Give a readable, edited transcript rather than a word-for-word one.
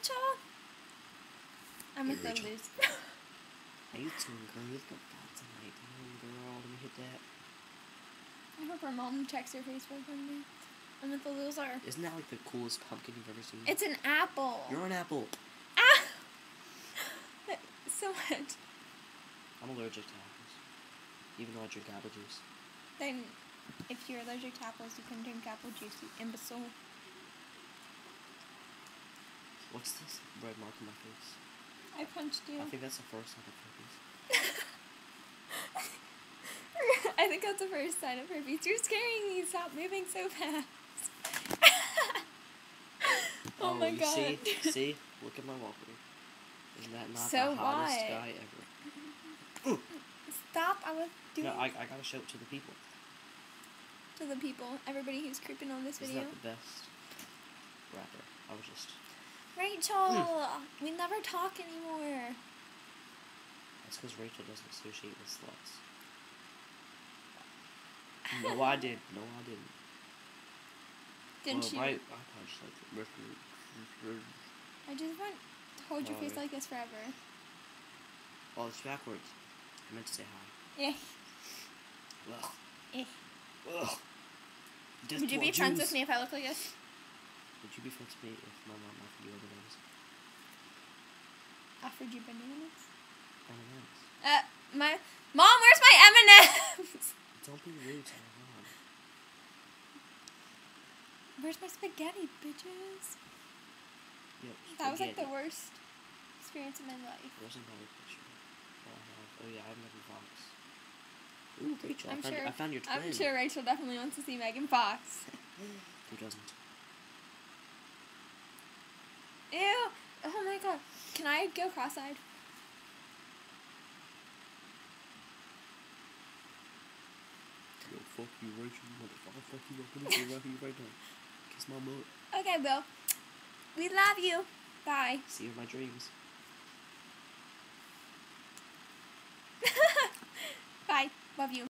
Rachel? I'm Hey, with the Rachel. loose. How you doing, girl? You look bad tonight. Girl, let me hit that. I hope her mom checks her Facebook one day. I'm with the loser. Isn't that like the coolest pumpkin you've ever seen? It's an apple. You're an apple. Ah! So what? I'm allergic to apples. Even though I drink apple juice. Then, if you're allergic to apples, you can drink apple juice, you imbecile. What's this red mark on my face? I punched you. I think that's the first sign of herpes. I think that's the first sign of herpes. You're scaring me. Stop moving so fast. Oh my god. See? Look at my wallpaper. Isn't that not So the hottest what? guy ever? Stop. I was doing No, I gotta show it to the people. to the people, everybody who's creeping on this Isn't video. that the best rapper? I was just... Rachel, we never talk anymore. That's because Rachel doesn't associate with sluts. No, I did. No, I didn't. Didn't you? I punched like... I just want to hold your face like this forever. Oh, it's backwards. I meant to say hi. Yeah. Ugh. Eh. Ugh. Would you be friends with me if I look like this? Would you be friends with me if my mom offered you M&M's? Offered you bananas? M&M's. My mom, where's my M&M's? Don't be rude to my mom. Where's my spaghetti, bitches? Yep, That was like the worst experience of my life. Where's another picture? Oh yeah, I have Megan Fox. Ooh, Rachel, I found your twin. I'm sure Rachel definitely wants to see Megan Fox. Who doesn't? Ew! Oh my god. Can I go cross-eyed? Yo, fuck you, Rachel, motherfucker. Fuck you, I'm gonna say right now. Kiss my butt. Okay, Bill. We love you. Bye. See you in my dreams. Bye. Love you.